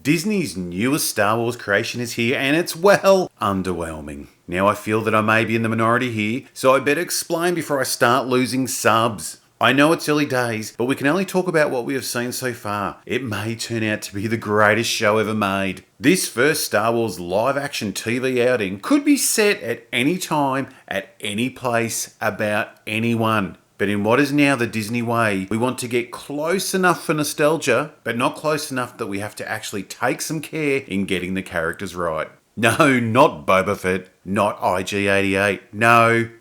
Disney's newest Star Wars creation is here and it's, well, underwhelming. Now I feel that I may be in the minority here, so I better explain before I start losing subs. I know it's early days, but we can only talk about what we have seen so far. It may turn out to be the greatest show ever made. This first Star Wars live-action TV outing could be set at any time, at any place, about anyone. But in what is now the Disney way, we want to get close enough for nostalgia, but not close enough that we have to actually take some care in getting the characters right. No, not Boba Fett, not IG-88. No.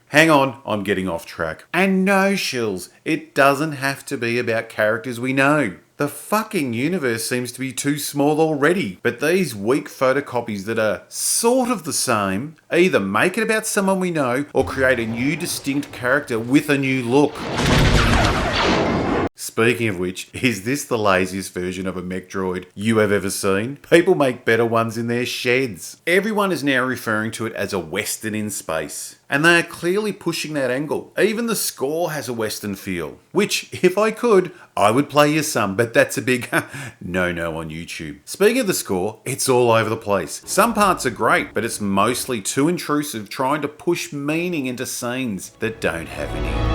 Hang on, I'm getting off track. And no, shills, it doesn't have to be about characters we know. The fucking universe seems to be too small already, but these weak photocopies that are sort of the same either make it about someone we know or create a new distinct character with a new look. Speaking of which, is this the laziest version of a mech droid you have ever seen? People make better ones in their sheds. Everyone is now referring to it as a Western in space, and they are clearly pushing that angle. Even the score has a Western feel, which, if I could, I would play you some, but that's a big no on YouTube. Speaking of the score, it's all over the place. Some parts are great, but it's mostly too intrusive, trying to push meaning into scenes that don't have any.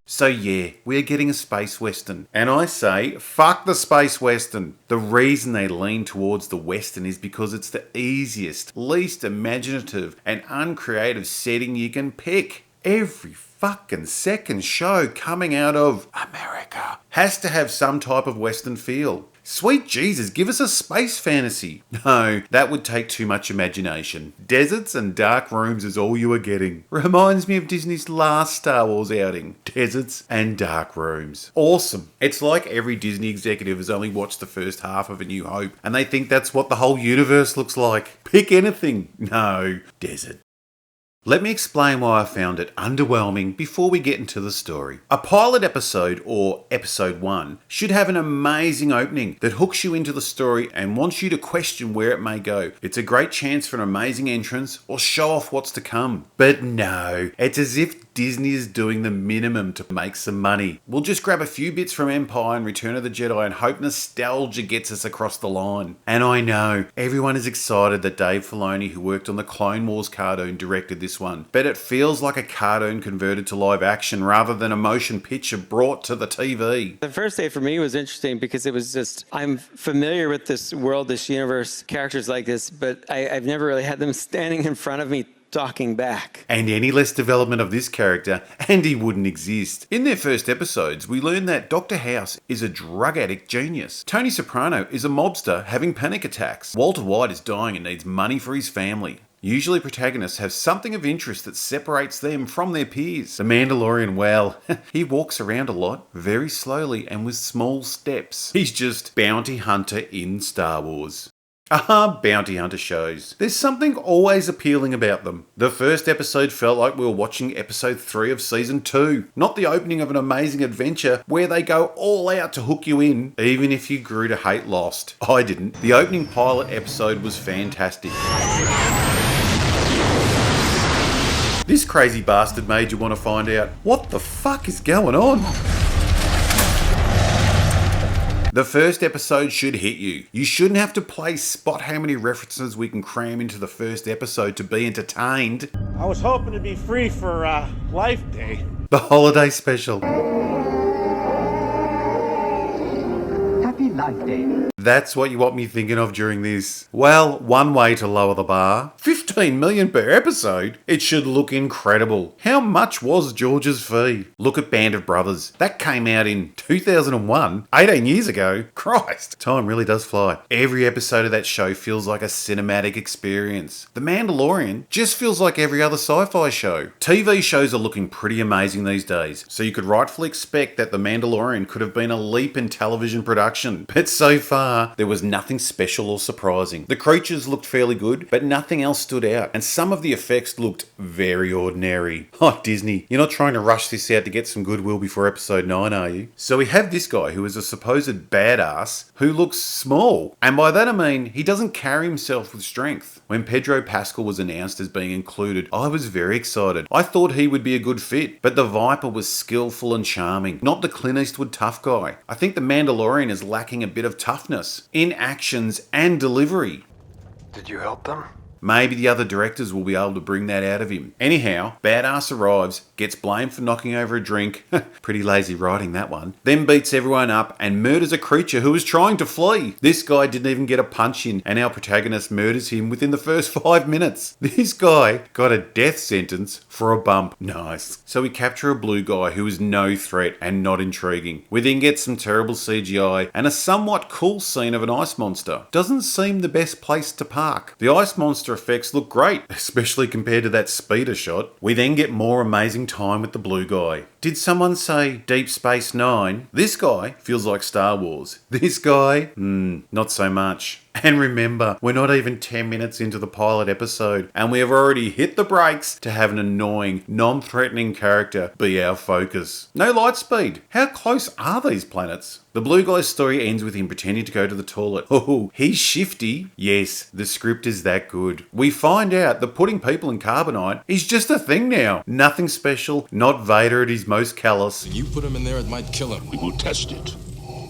So yeah, we're getting a space western. And I say, fuck the space western. The reason they lean towards the western is because it's the easiest, least imaginative, and uncreative setting you can pick. Every fucking second show coming out of America has to have some type of western feel. Sweet Jesus, give us a space fantasy. No, that would take too much imagination. Deserts and dark rooms is all you are getting. Reminds me of Disney's last Star Wars outing. Deserts and dark rooms. Awesome. It's like every Disney executive has only watched the first half of A New Hope and they think that's what the whole universe looks like. Pick anything. No, desert. Let me explain why I found it underwhelming before we get into the story. A pilot episode, or episode 1, should have an amazing opening that hooks you into the story and wants you to question where it may go. It's a great chance for an amazing entrance or show off what's to come. But no, it's as if Disney is doing the minimum to make some money. We'll just grab a few bits from Empire and Return of the Jedi and hope nostalgia gets us across the line. And I know, everyone is excited that Dave Filoni, who worked on the Clone Wars cartoon, directed this one. But it feels like a cartoon converted to live action rather than a motion picture brought to the TV. The first day for me was interesting because it was just, I'm familiar with this world, this universe, characters like this, but I've never really had them standing in front of me talking back. And any less development of this character, and he wouldn't exist. In their first episodes, we learn that Dr. House is a drug addict genius. Tony Soprano is a mobster having panic attacks. Walter White is dying and needs money for his family. Usually protagonists have something of interest that separates them from their peers. The Mandalorian, well, he walks around a lot, very slowly and with small steps. He's just bounty hunter in Star Wars. Bounty hunter shows. There's something always appealing about them. The first episode felt like we were watching episode 3 of season 2, not the opening of an amazing adventure where they go all out to hook you in, even if you grew to hate Lost. I didn't. The opening pilot episode was fantastic. This crazy bastard made you want to find out, what the fuck is going on? The first episode should hit you. You shouldn't have to play spot how many references we can cram into the first episode to be entertained. I was hoping to be free for Life Day. The holiday special. Happy Life Day. That's what you want me thinking of during this. Well, one way to lower the bar. 15 million per episode? It should look incredible. How much was George's fee? Look at Band of Brothers. That came out in 2001, 18 years ago. Christ, time really does fly. Every episode of that show feels like a cinematic experience. The Mandalorian just feels like every other sci-fi show. TV shows are looking pretty amazing these days, so you could rightfully expect that The Mandalorian could have been a leap in television production. But so far, there was nothing special or surprising. The creatures looked fairly good, but nothing else stood out, and some of the effects looked very ordinary. Oh, Disney, you're not trying to rush this out to get some goodwill before episode 9, are you? So we have this guy who is a supposed badass who looks small, and by that I mean he doesn't carry himself with strength. When Pedro Pascal was announced as being included, I was very excited. I thought he would be a good fit, but the Viper was skillful and charming, not the Clint Eastwood tough guy. I think the Mandalorian is lacking lacking a bit of toughness in actions and delivery. Did you help them? Maybe the other directors will be able to bring that out of him. Anyhow, Badass arrives, gets blamed for knocking over a drink, pretty lazy writing that one, then beats everyone up and murders a creature who was trying to flee. This guy didn't even get a punch in, and our protagonist murders him within the first 5 minutes. This guy got a death sentence for a bump. Nice. So we capture a blue guy who is no threat and not intriguing. We then get some terrible CGI and a somewhat cool scene of an ice monster. Doesn't seem the best place to park. The ice monster effects look great, especially compared to that speeder shot. We then get more amazing time with the blue guy. Did someone say Deep Space Nine? This guy feels like Star Wars. This guy, not so much. And remember, we're not even 10 minutes into the pilot episode, and we have already hit the brakes to have an annoying, non-threatening character be our focus. No light speed. How close are these planets? The blue guy's story ends with him pretending to go to the toilet. Oh, he's shifty. Yes, the script is that good. We find out that putting people in Carbonite is just a thing now. Nothing special, not Vader at his most callous. You put him in there, it might kill him. We will test it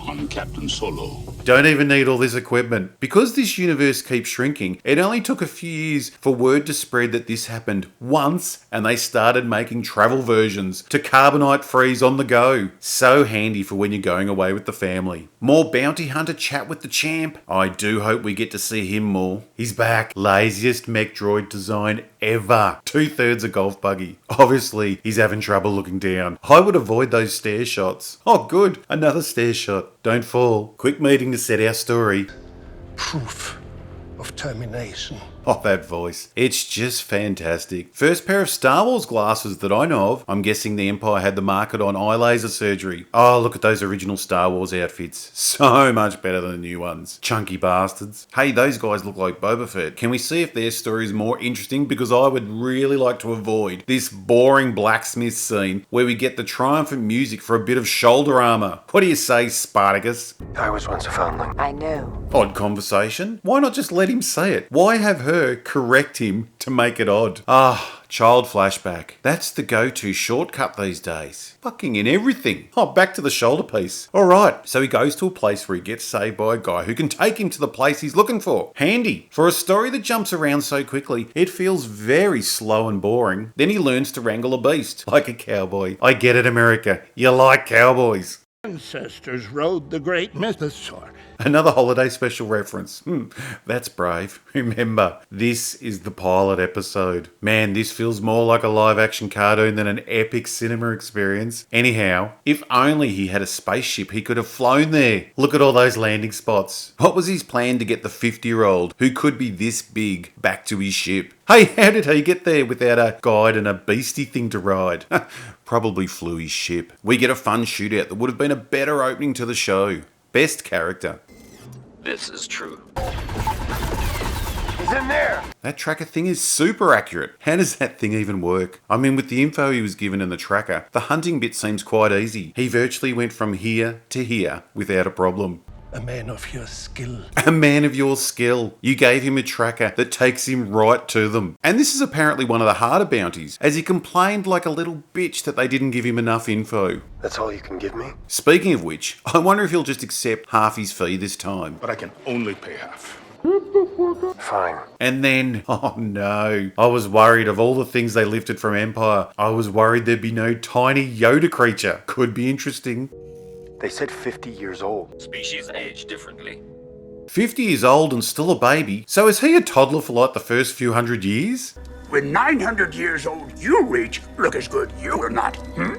on Captain Solo. Don't even need all this equipment. Because this universe keeps shrinking, it only took a few years for word to spread that this happened once, and they started making travel versions to Carbonite freeze on the go. So handy for when you're going away with the family. More bounty hunter chat with the champ. I do hope we get to see him more. He's back. Laziest mech droid design ever. 2/3 a golf buggy. Obviously, he's having trouble looking down. I would avoid those stair shots. Oh good, another stair shot. Don't fall. Quick meeting to set our story. Proof of termination. Oh, that voice. It's just fantastic. First pair of Star Wars glasses that I know of. I'm guessing the Empire had the market on eye laser surgery. Oh, look at those original Star Wars outfits. So much better than the new ones. Chunky bastards. Hey, those guys look like Boba Fett. Can we see if their story is more interesting? Because I would really like to avoid this boring blacksmith scene where we get the triumphant music for a bit of shoulder armor. What do you say, Spartacus? I was once a foundling. I know. Odd conversation. Why not just let him say it? Why have her correct him to make it odd? Child flashback. That's the go-to shortcut these days. Fucking in everything. Oh, back to the shoulder piece. Alright, so he goes to a place where he gets saved by a guy who can take him to the place he's looking for. Handy. For a story that jumps around so quickly, it feels very slow and boring. Then he learns to wrangle a beast, like a cowboy. I get it, America. You like cowboys. Ancestors rode the great mythosaur. Another holiday special reference. That's brave. Remember, this is the pilot episode. Man, this feels more like a live-action cartoon than an epic cinema experience. Anyhow, if only he had a spaceship he could have flown there. Look at all those landing spots. What was his plan to get the 50-year-old, who could be this big, back to his ship? Hey, how did he get there without a guide and a beastie thing to ride? Probably flew his ship. We get a fun shootout that would have been a better opening to the show. Best character. This is true. He's in there! That tracker thing is super accurate. How does that thing even work? I mean, with the info he was given in the tracker, the hunting bit seems quite easy. He virtually went from here to here without a problem. A man of your skill. A man of your skill. You gave him a tracker that takes him right to them. And this is apparently one of the harder bounties, as he complained like a little bitch that they didn't give him enough info. That's all you can give me? Speaking of which, I wonder if he'll just accept half his fee this time. But I can only pay half. Fine. And then, oh no, I was worried of all the things they lifted from Empire. I was worried there'd be no tiny Yoda creature. Could be interesting. They said 50 years old. Species age differently. 50 years old and still a baby, so is he a toddler for like the first few hundred years? When 900 years old you reach, look as good you are not.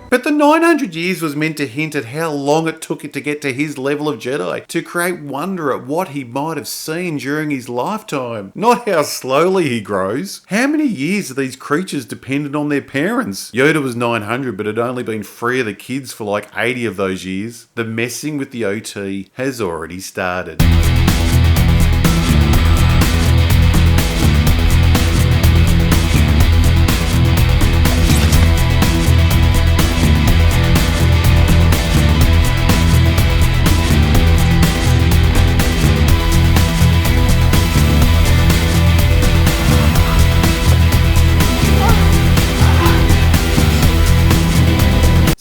But the 900 years was meant to hint at how long it took it to get to his level of Jedi, to create wonder at what he might have seen during his lifetime, not how slowly he grows. How many years are these creatures dependent on their parents? Yoda was 900 but had only been free of the kids for like 80 of those years. The messing with the OT has already started.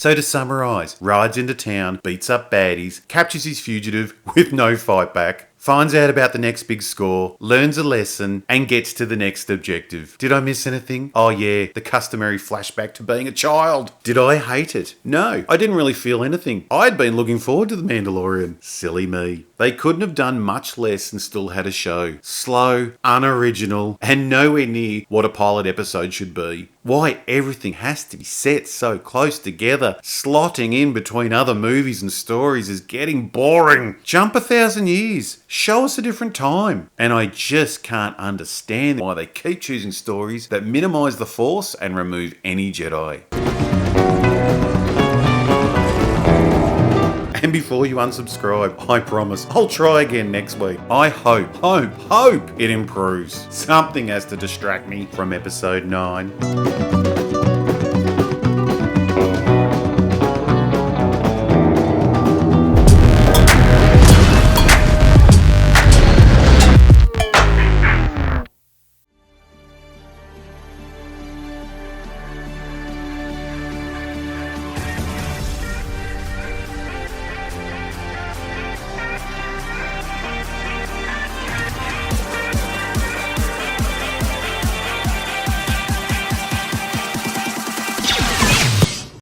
So to summarise, rides into town, beats up baddies, captures his fugitive with no fight back, finds out about the next big score, learns a lesson, and gets to the next objective. Did I miss anything? Oh yeah, the customary flashback to being a child. Did I hate it? No, I didn't really feel anything. I'd been looking forward to The Mandalorian. Silly me. They couldn't have done much less and still had a show. Slow, unoriginal, and nowhere near what a pilot episode should be. Why everything has to be set so close together, slotting in between other movies and stories is getting boring. Jump 1,000 years. Show us a different time. And I just can't understand why they keep choosing stories that minimise the Force and remove any Jedi. And before you unsubscribe, I promise I'll try again next week. I hope it improves. Something has to distract me from episode 9.